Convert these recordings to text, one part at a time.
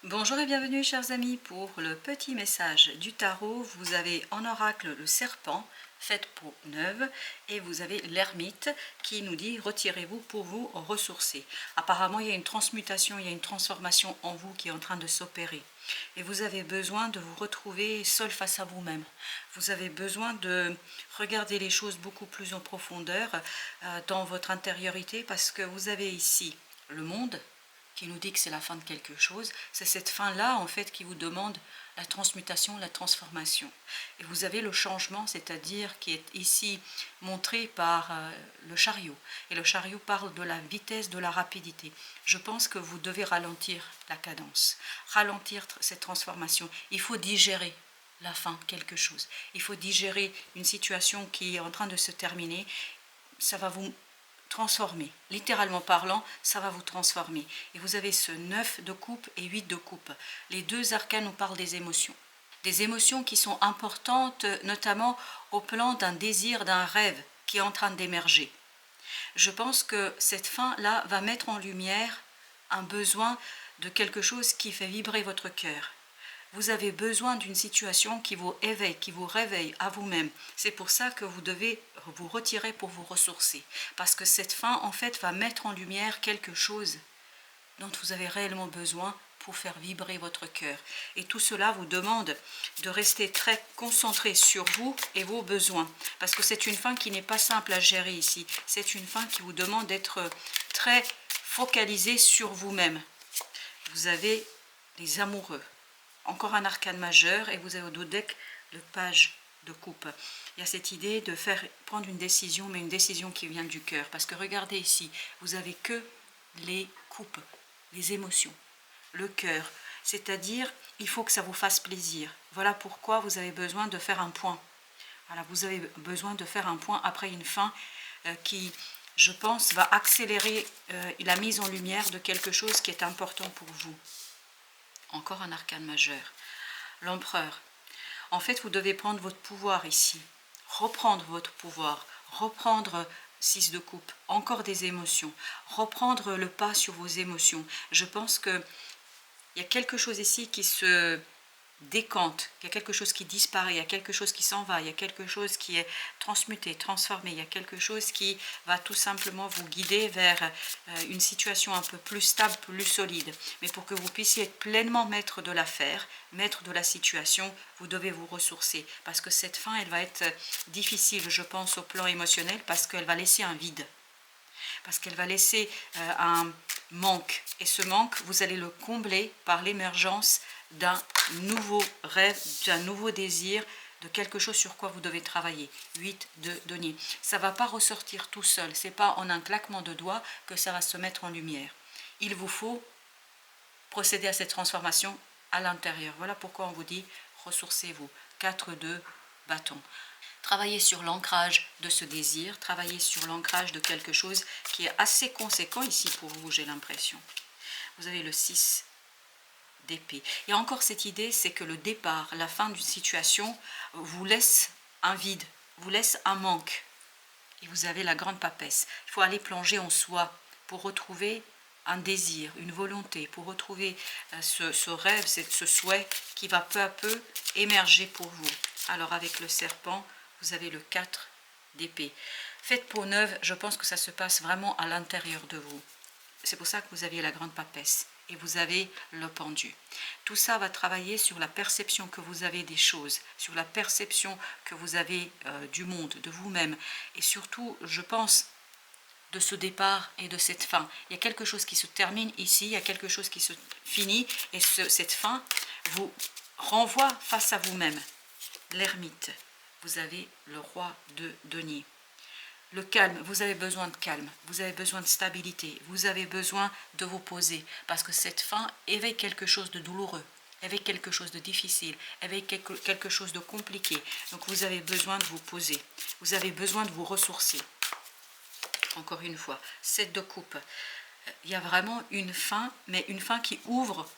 Bonjour et bienvenue chers amis pour le petit message du tarot. Vous avez en oracle le serpent, faites peau neuve, et vous avez l'ermite qui nous dit retirez-vous pour vous ressourcer. Apparemment il y a une transmutation, il y a une transformation en vous qui est en train de s'opérer. Et vous avez besoin de vous retrouver seul face à vous-même. Vous avez besoin de regarder les choses beaucoup plus en profondeur dans votre intériorité parce que vous avez ici le monde qui nous dit que c'est la fin de quelque chose, c'est cette fin-là en fait qui vous demande la transmutation, la transformation. Et vous avez le changement, c'est-à-dire qui est ici montré par le chariot. Et le chariot parle de la vitesse, de la rapidité. Je pense que vous devez ralentir la cadence, ralentir cette transformation. Il faut digérer la fin de quelque chose. Il faut digérer une situation qui est en train de se terminer. Ça va vous transformer. Littéralement parlant, ça va vous transformer. Et vous avez ce 9 de coupe et 8 de coupe. Les deux arcanes nous parlent des émotions. Des émotions qui sont importantes, notamment au plan d'un désir, d'un rêve qui est en train d'émerger. Je pense que cette fin-là va mettre en lumière un besoin de quelque chose qui fait vibrer votre cœur. Vous avez besoin d'une situation qui vous éveille, qui vous réveille à vous-même. C'est pour ça que vous devez vous retirer pour vous ressourcer. Parce que cette fin, en fait, va mettre en lumière quelque chose dont vous avez réellement besoin pour faire vibrer votre cœur. Et tout cela vous demande de rester très concentré sur vous et vos besoins. Parce que c'est une fin qui n'est pas simple à gérer ici. C'est une fin qui vous demande d'être très focalisé sur vous-même. Vous avez les amoureux. Encore un arcane majeur et vous avez au dos deck le page de coupe. Il y a cette idée de prendre une décision, mais une décision qui vient du cœur. Parce que regardez ici, vous avez que les coupes, les émotions, le cœur. C'est-à-dire, il faut que ça vous fasse plaisir. Voilà pourquoi vous avez besoin de faire un point. Voilà, vous avez besoin de faire un point après une fin qui, je pense, va accélérer la mise en lumière de quelque chose qui est important pour vous. Encore un arcane majeur. L'empereur. En fait, vous devez prendre votre pouvoir ici. Reprendre votre pouvoir. Reprendre 6 de coupe. Encore des émotions. Reprendre le pas sur vos émotions. Je pense qu'il y a quelque chose ici qui se décante, il y a quelque chose qui disparaît, il y a quelque chose qui s'en va, il y a quelque chose qui est transmuté, transformé, il y a quelque chose qui va tout simplement vous guider vers une situation un peu plus stable, plus solide. Mais pour que vous puissiez être pleinement maître de l'affaire, maître de la situation, vous devez vous ressourcer. Parce que cette fin, elle va être difficile, je pense, au plan émotionnel, parce qu'elle va laisser un vide. Parce qu'elle va laisser un manque. Et ce manque, vous allez le combler par l'émergence d'un nouveau rêve, d'un nouveau désir, de quelque chose sur quoi vous devez travailler. 8 de denier. Ça ne va pas ressortir tout seul. Ce n'est pas en un claquement de doigts que ça va se mettre en lumière. Il vous faut procéder à cette transformation à l'intérieur. Voilà pourquoi on vous dit ressourcez-vous. 4 de bâton. Travaillez sur l'ancrage de ce désir, travaillez sur l'ancrage de quelque chose qui est assez conséquent ici pour vous, j'ai l'impression. Vous avez le 6 d'épée. Il y a encore cette idée, c'est que le départ, la fin d'une situation vous laisse un vide, vous laisse un manque. Et vous avez la grande papesse. Il faut aller plonger en soi pour retrouver un désir, une volonté, pour retrouver ce rêve, ce souhait qui va peu à peu émerger pour vous. Alors avec le serpent, vous avez le 4 d'épée. Faites peau neuve, je pense que ça se passe vraiment à l'intérieur de vous. C'est pour ça que vous aviez la grande papesse et vous avez le pendu. Tout ça va travailler sur la perception que vous avez des choses, sur la perception que vous avez du monde, de vous-même. Et surtout, je pense, de ce départ et de cette fin. Il y a quelque chose qui se termine ici, il y a quelque chose qui se finit et cette fin vous renvoie face à vous-même. L'ermite. Vous avez le roi de denier. Le calme, vous avez besoin de calme, vous avez besoin de stabilité, vous avez besoin de vous poser, parce que cette fin éveille quelque chose de douloureux, éveille quelque chose de difficile, éveille quelque chose de compliqué. Donc vous avez besoin de vous poser, vous avez besoin de vous ressourcer. Encore une fois, 7 de coupe. Il y a vraiment une fin, mais une fin qui ouvre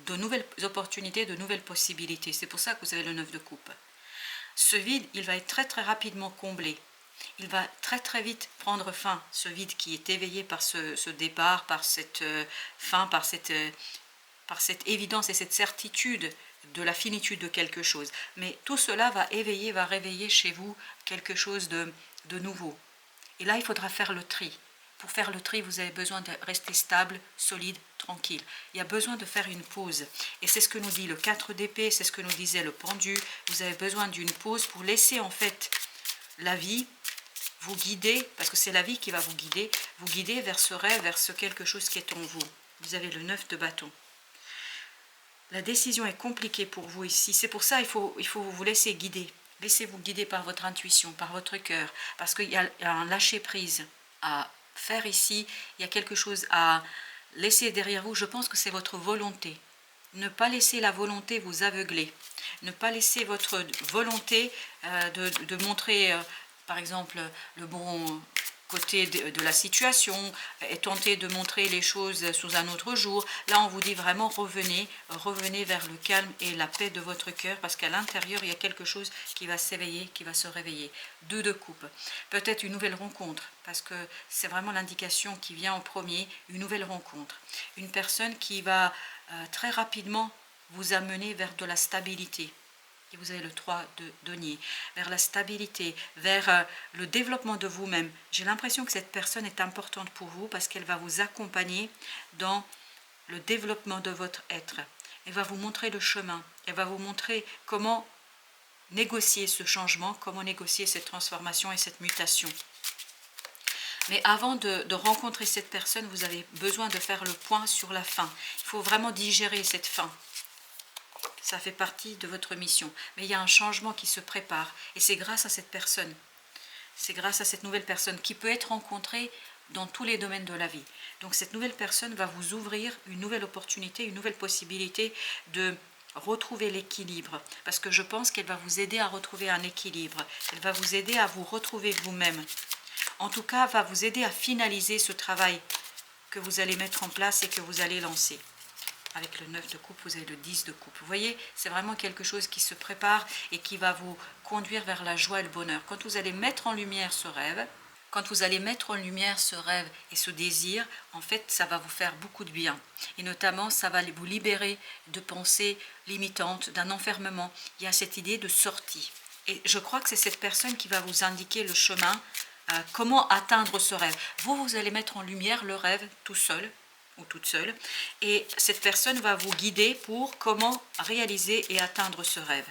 de nouvelles opportunités, de nouvelles possibilités. C'est pour ça que vous avez le 9 de coupe. Ce vide, il va être très très rapidement comblé. Il va très très vite prendre fin, ce vide qui est éveillé par ce départ, par cette fin, par cette par cette évidence et cette certitude de la finitude de quelque chose. Mais tout cela va éveiller, va réveiller chez vous quelque chose de nouveau. Et là, il faudra faire le tri. Pour faire le tri, vous avez besoin de rester stable, solide, tranquille. Il y a besoin de faire une pause. Et c'est ce que nous dit le 4 d'épée, c'est ce que nous disait le pendu. Vous avez besoin d'une pause pour laisser en fait la vie vous guider, parce que c'est la vie qui va vous guider vers ce rêve, vers ce quelque chose qui est en vous. Vous avez le 9 de bâton. La décision est compliquée pour vous ici. C'est pour ça qu'il faut vous laisser guider. Laissez-vous guider par votre intuition, par votre cœur, parce qu'il y a un lâcher-prise à faire ici. Il y a quelque chose à laisser derrière vous. Je pense que c'est votre volonté. Ne pas laisser la volonté vous aveugler. Ne pas laisser votre volonté de montrer, par exemple, le bon côté de la situation, et tenter de montrer les choses sous un autre jour. Là, on vous dit vraiment revenez vers le calme et la paix de votre cœur, parce qu'à l'intérieur, il y a quelque chose qui va s'éveiller, qui va se réveiller. 2 de coupe. Peut-être une nouvelle rencontre, parce que c'est vraiment l'indication qui vient en premier, une nouvelle rencontre. Une personne qui va très rapidement vous amener vers de la stabilité. Et vous avez le 3 de denier, vers la stabilité, vers le développement de vous-même. J'ai l'impression que cette personne est importante pour vous parce qu'elle va vous accompagner dans le développement de votre être. Elle va vous montrer le chemin, elle va vous montrer comment négocier ce changement, comment négocier cette transformation et cette mutation. Mais avant de rencontrer cette personne, vous avez besoin de faire le point sur la fin. Il faut vraiment digérer cette fin. Ça fait partie de votre mission. Mais il y a un changement qui se prépare. Et c'est grâce à cette personne. C'est grâce à cette nouvelle personne qui peut être rencontrée dans tous les domaines de la vie. Donc cette nouvelle personne va vous ouvrir une nouvelle opportunité, une nouvelle possibilité de retrouver l'équilibre. Parce que je pense qu'elle va vous aider à retrouver un équilibre. Elle va vous aider à vous retrouver vous-même. En tout cas, va vous aider à finaliser ce travail que vous allez mettre en place et que vous allez lancer. Avec le 9 de coupe, vous avez le 10 de coupe. Vous voyez, c'est vraiment quelque chose qui se prépare et qui va vous conduire vers la joie et le bonheur. Quand vous allez mettre en lumière ce rêve, et ce désir, en fait, ça va vous faire beaucoup de bien. Et notamment, ça va vous libérer de pensées limitantes, d'un enfermement. Il y a cette idée de sortie. Et je crois que c'est cette personne qui va vous indiquer le chemin, comment atteindre ce rêve. Vous allez mettre en lumière le rêve tout seul, ou toute seule, et cette personne va vous guider pour comment réaliser et atteindre ce rêve,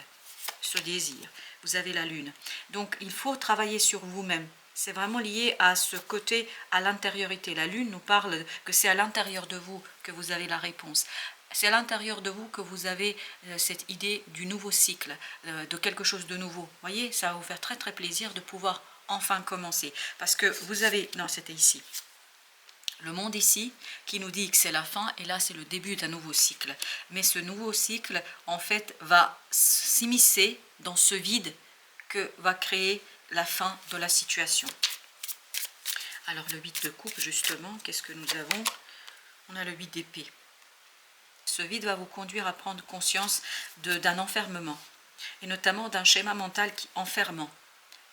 ce désir. Vous avez la lune. Donc il faut travailler sur vous-même. C'est vraiment lié à ce côté, à l'intériorité. La lune nous parle que c'est à l'intérieur de vous que vous avez la réponse. C'est à l'intérieur de vous que vous avez cette idée du nouveau cycle, de quelque chose de nouveau. Vous voyez, ça va vous faire très très plaisir de pouvoir enfin commencer. Parce que vous avez... Non, c'était ici. Le monde ici qui nous dit que c'est la fin, et là c'est le début d'un nouveau cycle. Mais ce nouveau cycle en fait va s'immiscer dans ce vide que va créer la fin de la situation. Alors le 8 de coupe justement, qu'est-ce que nous avons? On a le 8 d'épée. Ce vide va vous conduire à prendre conscience d'un enfermement, et notamment d'un schéma mental enfermant.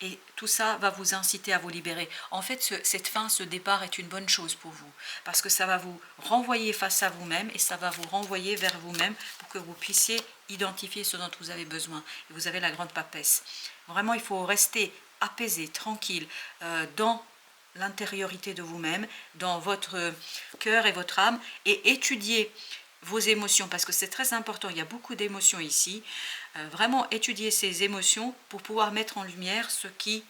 Et tout ça va vous inciter à vous libérer. En fait, cette fin, ce départ est une bonne chose pour vous. Parce que ça va vous renvoyer face à vous-même et ça va vous renvoyer vers vous-même pour que vous puissiez identifier ce dont vous avez besoin. Et vous avez la grande papesse. Vraiment, il faut rester apaisé, tranquille, dans l'intériorité de vous-même, dans votre cœur et votre âme, et étudier vos émotions, parce que c'est très important, il y a beaucoup d'émotions ici. Vraiment étudier ces émotions pour pouvoir mettre en lumière ce qui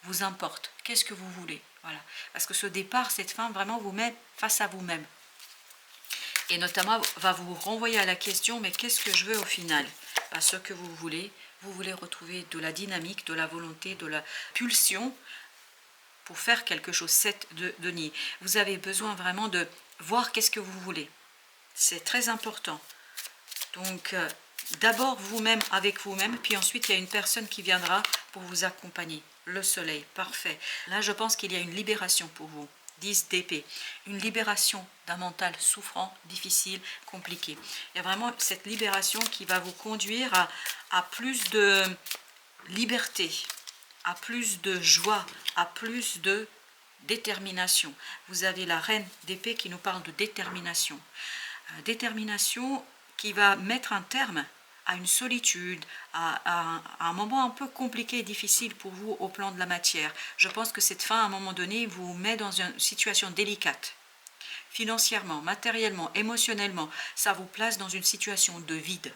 vous importe. Qu'est-ce que vous voulez? Voilà. Parce que ce départ, cette fin, vraiment vous met face à vous-même. Et notamment, va vous renvoyer à la question, mais qu'est-ce que je veux au final? Ce que vous voulez retrouver de la dynamique, de la volonté, de la pulsion pour faire quelque chose. 7 de denier. Vous avez besoin vraiment de voir qu'est-ce que vous voulez. C'est très important. Donc, d'abord vous-même avec vous-même, puis ensuite il y a une personne qui viendra pour vous accompagner. Le soleil, parfait. Là, je pense qu'il y a une libération pour vous. 10 d'épée. Une libération d'un mental souffrant, difficile, compliqué. Il y a vraiment cette libération qui va vous conduire à plus de liberté, à plus de joie, à plus de détermination. Vous avez la reine d'épée qui nous parle de détermination. détermination qui va mettre un terme à une solitude, à un moment un peu compliqué et difficile pour vous au plan de la matière. Je pense que cette fin, à un moment donné, vous met dans une situation délicate. Financièrement, matériellement, émotionnellement, ça vous place dans une situation de vide.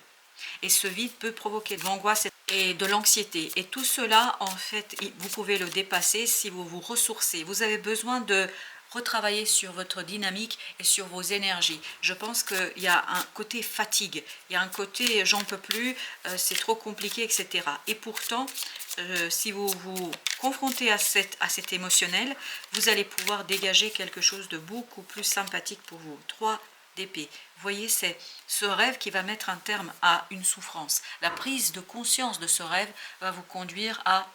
Et ce vide peut provoquer de l'angoisse et de l'anxiété. Et tout cela, en fait, vous pouvez le dépasser si vous vous ressourcez. Vous avez besoin de retravailler sur votre dynamique et sur vos énergies. Je pense qu'il y a un côté fatigue, il y a un côté j'en peux plus, c'est trop compliqué, etc. Et pourtant, si vous vous confrontez à cet émotionnel, vous allez pouvoir dégager quelque chose de beaucoup plus sympathique pour vous. 3 d'épée. Vous voyez, c'est ce rêve qui va mettre un terme à une souffrance. La prise de conscience de ce rêve va vous conduire à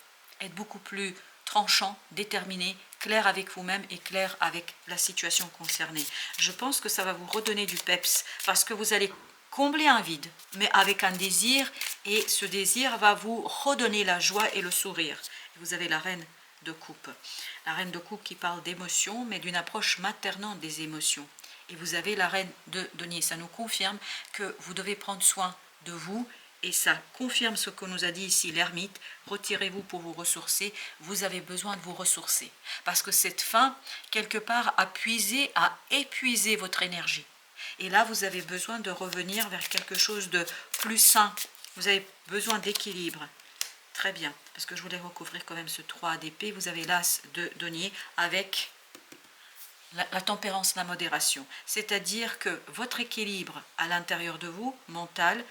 être beaucoup plus tranchant, déterminé, clair avec vous-même et clair avec la situation concernée. Je pense que ça va vous redonner du peps parce que vous allez combler un vide, mais avec un désir, et ce désir va vous redonner la joie et le sourire. Vous avez la reine de coupe. La reine de coupe qui parle d'émotions, mais d'une approche maternante des émotions. Et vous avez la reine de denier. Ça nous confirme que vous devez prendre soin de vous. Et ça confirme ce que nous a dit ici l'ermite. Retirez-vous pour vous ressourcer. Vous avez besoin de vous ressourcer. Parce que cette fin, quelque part, a épuisé votre énergie. Et là, vous avez besoin de revenir vers quelque chose de plus sain. Vous avez besoin d'équilibre. Très bien. Parce que je voulais recouvrir quand même ce 3 d'épée. Vous avez l'as de denier avec la tempérance, la modération. C'est-à-dire que votre équilibre à l'intérieur de vous, mental,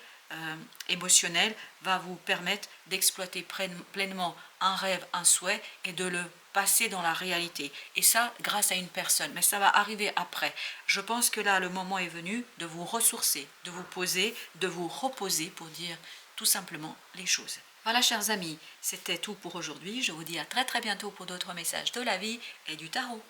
émotionnel, va vous permettre d'exploiter pleinement un rêve, un souhait et de le passer dans la réalité. Et ça, grâce à une personne. Mais ça va arriver après. Je pense que là, le moment est venu de vous ressourcer, de vous poser, de vous reposer pour dire tout simplement les choses. Voilà, chers amis, c'était tout pour aujourd'hui. Je vous dis à très bientôt pour d'autres messages de la vie et du tarot.